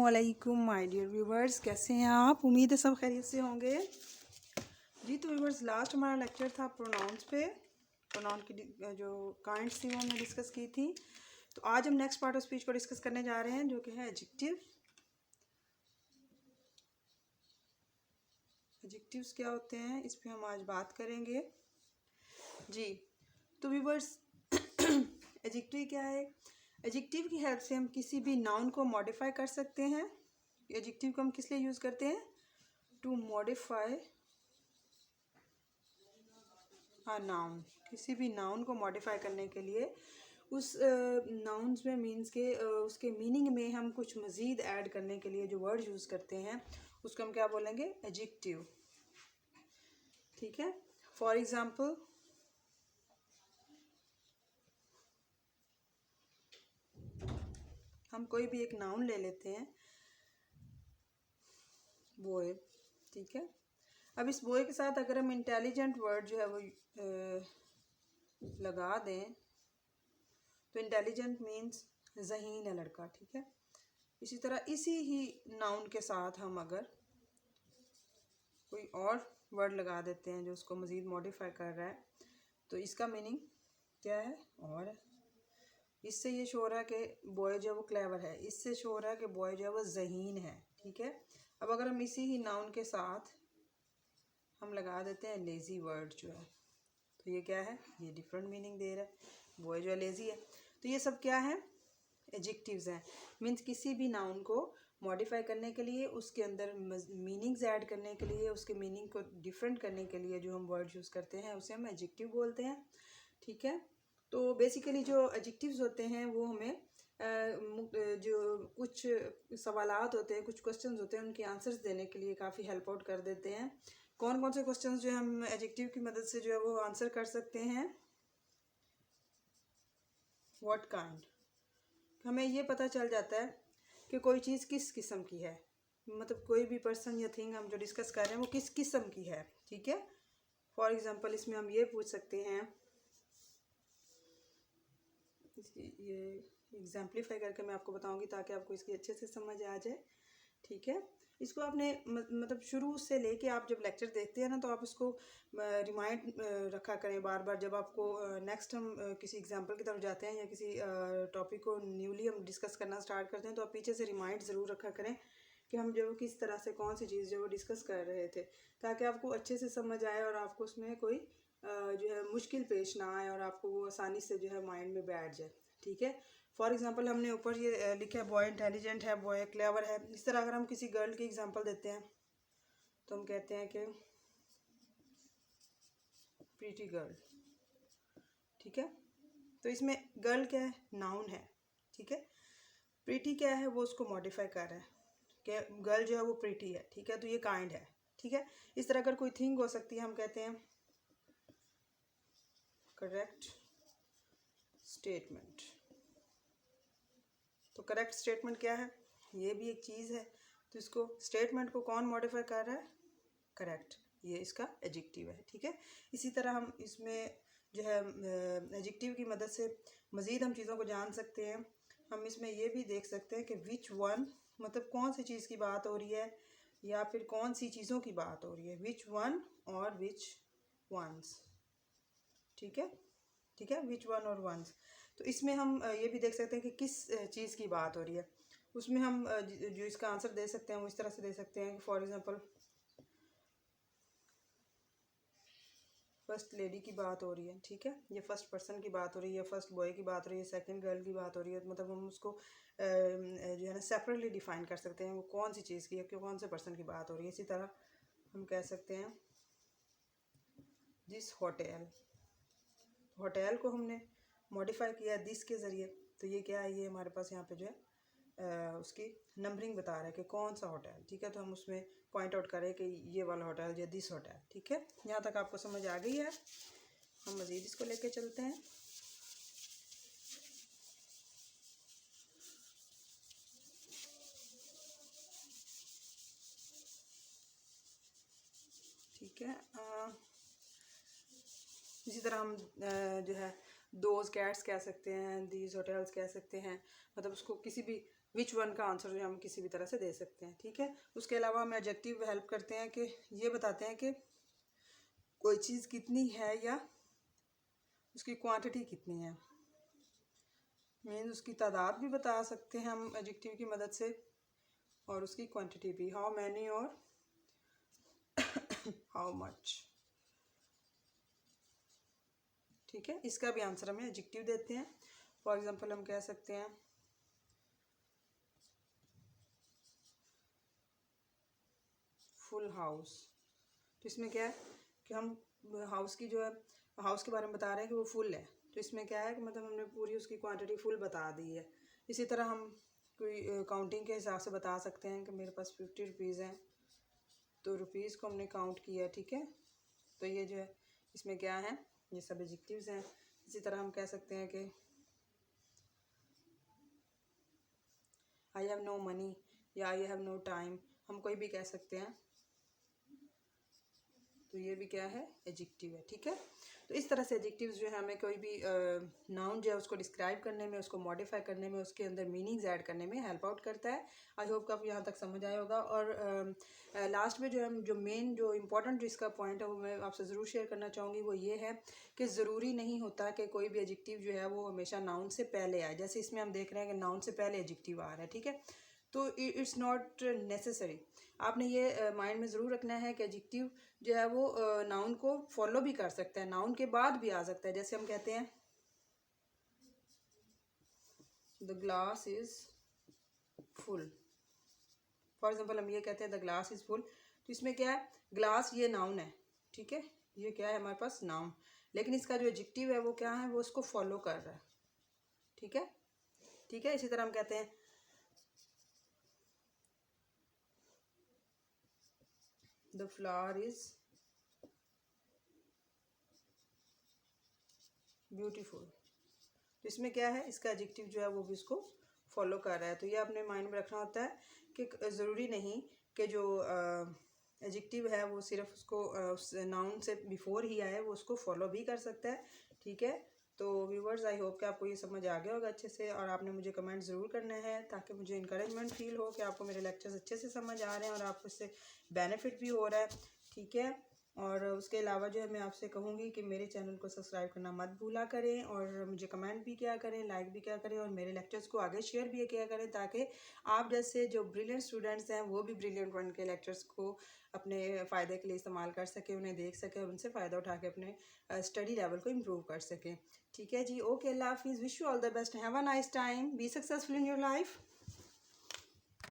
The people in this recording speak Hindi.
अस्सलामुअलैकुम माय डियर व्यूवर्स, कैसे हैं आप? उम्मीद है सब खैरियत से होंगे जी। तो व्यूवर्स, लास्ट हमारा लेक्चर था प्रोनाउंस पे। प्रोनाउन की जो काइंड्स थी वो हमने डिस्कस की थी। तो आज हम नेक्स्ट पार्ट ऑफ स्पीच को डिस्कस करने जा रहे हैं, जो कि है एडजेक्टिव। एडजेक्टिव्स क्या होते हैं, इस पे हम आज बात करेंगे जी। तो व्यूवर्स, एडजेक्टिव क्या है? एडजेक्टिव की हेल्प से हम किसी भी नाउन को मॉडिफाई कर सकते हैं। एडजेक्टिव को हम किस लिए यूज़ करते हैं? To modify a noun. किसी भी नाउन को मॉडिफाई करने के लिए उस नाउन्स में मीन्स के उसके मीनिंग में हम कुछ मज़ीद ऐड करने के लिए जो वर्ड यूज़ करते हैं उसको हम क्या बोलेंगे? एडजेक्टिव। ठीक है। फॉर एग्ज़ाम्पल, हम कोई भी एक नाउन ले लेते हैं, बॉय। ठीक है। अब इस बॉय के साथ अगर हम इंटेलिजेंट वर्ड जो है वो लगा दें तो इंटेलिजेंट मीन्स ज़हीन है लड़का। ठीक है। इसी तरह इसी ही नाउन के साथ हम अगर कोई और वर्ड लगा देते हैं जो उसको मज़ीद मॉडिफाई कर रहा है, तो इसका मीनिंग क्या है? और है। इससे ये शो हो रहा है कि बॉय जो है वो क्लेवर है, इससे शो हो रहा है कि बॉय जो है वो ज़हीन है। ठीक है। अब अगर हम इसी ही नाउन के साथ हम लगा देते हैं लेज़ी वर्ड जो है, तो ये क्या है? ये डिफरेंट मीनिंग दे रहा है। बॉय जो है लेज़ी है। तो ये सब क्या है? एडजेक्टिव्स हैं। मीन्स किसी भी नाउन को मॉडिफाई करने के लिए, उसके अंदर मीनिंग्स ऐड करने के लिए, उसके मीनिंग को डिफरेंट करने के लिए जो हम वर्ड यूज़ करते हैं उसे हम एडजेक्टिव बोलते हैं। ठीक है। तो बेसिकली जो एडजेक्टिव्स होते हैं वो हमें जो कुछ सवालात होते हैं, कुछ क्वेश्चंस होते हैं, उनके आंसर्स देने के लिए काफ़ी हेल्प आउट कर देते हैं। कौन कौन से क्वेश्चंस जो हम एडजेक्टिव की मदद से जो है वो आंसर कर सकते हैं? What kind. हमें ये पता चल जाता है कि कोई चीज़ किस किस्म की है, मतलब कोई भी पर्सन या थिंग हम जो डिस्कस कर रहे हैं वो किस किस्म की है। ठीक है। फॉर एग्जांपल, इसमें हम ये पूछ सकते हैं, ये एग्जाम्पलीफाई करके मैं आपको बताऊंगी ताकि आपको इसकी अच्छे से समझ आ जाए। ठीक है। इसको आपने मतलब शुरू से लेके आप जब लेक्चर देखते हैं ना, तो आप इसको रिमाइंड रखा करें बार बार। जब आपको नेक्स्ट हम किसी एग्जांपल की तरफ जाते हैं या किसी टॉपिक को न्यूली हम डिस्कस करना स्टार्ट करते हैं, तो आप पीछे से रिमाइंड ज़रूर रखा करें कि हम जो किस तरह से कौन सी चीज़ जो वो डिस्कस कर रहे थे, ताकि आपको अच्छे से समझ आए और आपको उसमें कोई जो है मुश्किल पेश ना आए और आपको वो आसानी से जो है माइंड में बैठ जाए। ठीक है। फॉर एग्जांपल, हमने ऊपर ये लिखा है बॉय इंटेलिजेंट है, बॉय क्लेवर है। इस तरह अगर हम किसी गर्ल की एग्जांपल देते हैं तो हम कहते हैं कि प्रीटी गर्ल। ठीक है। तो इसमें गर्ल क्या है? नाउन है। ठीक है। प्रीटी क्या है? वो उसको मॉडिफाई कर रहा है कि गर्ल जो है वो प्रीटी है। ठीक है। तो ये काइंड है। ठीक है। इस तरह अगर कोई थिंग हो सकती है, हम कहते हैं करेक्ट स्टेटमेंट। तो करेक्ट स्टेटमेंट क्या है? ये भी एक चीज़ है। तो इसको स्टेटमेंट को कौन मॉडिफाई कर रहा है? करेक्ट। ये इसका एडजेक्टिव है। ठीक है। इसी तरह हम इसमें जो है एडजेक्टिव की मदद से मज़ीद हम चीज़ों को जान सकते हैं। हम इसमें ये भी देख सकते हैं कि विच वन, मतलब कौन सी चीज़ की बात हो रही है या फिर कौन सी चीज़ों की बात हो रही है। विच वन और विच वंस। ठीक है। ठीक है। विच वन और वंस। तो इसमें हम ये भी देख सकते हैं कि किस चीज़ की बात हो रही है। उसमें हम जो इसका आंसर दे सकते हैं वो इस तरह से दे सकते हैं कि फॉर एग्जांपल, फर्स्ट लेडी की बात हो रही है। ठीक है। ये फर्स्ट पर्सन की बात हो रही है, फर्स्ट बॉय की बात हो रही है, सेकंड गर्ल की बात हो रही है। मतलब हम उसको जो है ना सेपरेटली डिफाइन कर सकते हैं वो कौन सी चीज़ की है, कि कौन से पर्सन की बात हो रही है। इसी तरह हम कह सकते हैं दिस होटल। होटल को हमने मॉडिफाई किया दिस के ज़रिए। तो ये क्या है? ये हमारे पास यहाँ पे जो है उसकी नंबरिंग बता रहा है कि कौन सा होटल। ठीक है। तो हम उसमें पॉइंट आउट करें कि ये वाला होटल या दिस होटल। ठीक है। यहाँ तक आपको समझ आ गई है। हम मज़ीद इसको लेके चलते हैं। ठीक है। इसी तरह हम जो है दोज कैट्स कह सकते हैं, दीज होटल्स कह सकते हैं। मतलब उसको किसी भी विच वन का आंसर जो हम किसी भी तरह से दे सकते हैं, ठीक है। उसके अलावा हमें एडजेक्टिव हेल्प करते हैं कि ये बताते हैं कि कोई चीज़ कितनी है या उसकी क्वांटिटी कितनी है, मीन्स उसकी तादाद भी बता सकते हैं हम एडजेक्टिव की मदद से, और उसकी क्वांटिटी भी, हाउ मैनी और हाउ मच, ठीक है। इसका भी आंसर हमें एडजेक्टिव देते हैं। फॉर एग्जांपल हम कह सकते हैं फुल हाउस, तो इसमें क्या है कि हम हाउस की जो है, हाउस के बारे में बता रहे हैं कि वो फुल है, तो इसमें क्या है कि मतलब हमने पूरी उसकी क्वांटिटी फुल बता दी है। इसी तरह हम कोई काउंटिंग के हिसाब से बता सकते हैं कि मेरे पास 50 रुपीज़ हैं, तो रुपीज़ को हमने काउंट किया, ठीक है। तो ये जो है इसमें क्या है, ये सब एडजेक्टिव्स हैं। इसी तरह हम कह सकते हैं कि आई हैव नो मनी या आई हैव नो टाइम, हम कोई भी कह सकते हैं, तो ये भी क्या है, एडजेक्टिव है, ठीक है। तो इस तरह से एडजेक्टिव्स जो है हमें कोई भी नाउन जो है उसको डिस्क्राइब करने में, उसको मॉडिफाई करने में, उसके अंदर मीनिंग्स ऐड करने में हेल्प आउट करता है। आई होप कि आपको यहाँ तक समझ आया होगा। और लास्ट में जो है जो मेन जो इम्पोर्टेंट जो इसका पॉइंट है वो मैं आपसे ज़रूर शेयर करना चाहूँगी, वो ये है कि ज़रूरी नहीं होता कि कोई भी एडजेक्टिव जो है वो हमेशा नाउन से पहले आए। जैसे इसमें हम देख रहे हैं कि नाउन से पहले एडजेक्टिव आ रहा है, ठीक है, तो इट्स नॉट नेसेसरी। आपने ये माइंड में ज़रूर रखना है कि एडजेक्टिव जो है वो नाउन को फॉलो भी कर सकता है, नाउन के बाद भी आ सकता है। जैसे हम कहते हैं the glass is full, for example हम ये कहते हैं द ग्लास इज फुल, तो इसमें क्या है, ग्लास ये नाउन है, ठीक है, ये क्या है हमारे पास नाउन, लेकिन इसका जो एडजेक्टिव है वो क्या है, वो उसको फॉलो कर रहा है, ठीक है, ठीक है। इसी तरह हम कहते हैं द फ्लावर इज ब्यूटीफुल, तो इसमें क्या है, इसका एडजेक्टिव जो है वो भी इसको फॉलो कर रहा है। तो ये अपने माइंड में रखना होता है कि ज़रूरी नहीं कि जो एडजेक्टिव है वो सिर्फ उसको उस नाउन से बिफोर ही आए, वो उसको फॉलो भी कर सकता है, ठीक है। तो व्यूवर्स, आई होप कि आपको ये समझ आ गया होगा अच्छे से, और आपने मुझे कमेंट ज़रूर करना है ताकि मुझे इंकरेजमेंट फील हो कि आपको मेरे लेक्चर्स अच्छे से समझ आ रहे हैं और आपको इससे बेनिफिट भी हो रहा है, ठीक है। और उसके अलावा जो है मैं आपसे कहूँगी कि मेरे चैनल को सब्सक्राइब करना मत भूला करें, और मुझे कमेंट भी किया करें, लाइक भी किया करें, और मेरे लेक्चर्स को आगे शेयर भी किया करें, ताकि आप जैसे जो ब्रिलियंट स्टूडेंट्स हैं वो भी ब्रिलियंट वन के लेक्चर्स को अपने फ़ायदे के लिए इस्तेमाल कर सकें, उन्हें देख सकें और उनसे फ़ायदा उठा के अपने स्टडी लेवल को इम्प्रूव कर सकें, ठीक है जी। ओके, अल्लाह हाफिज़, wish you all the best, have a nice time, be successful in your life.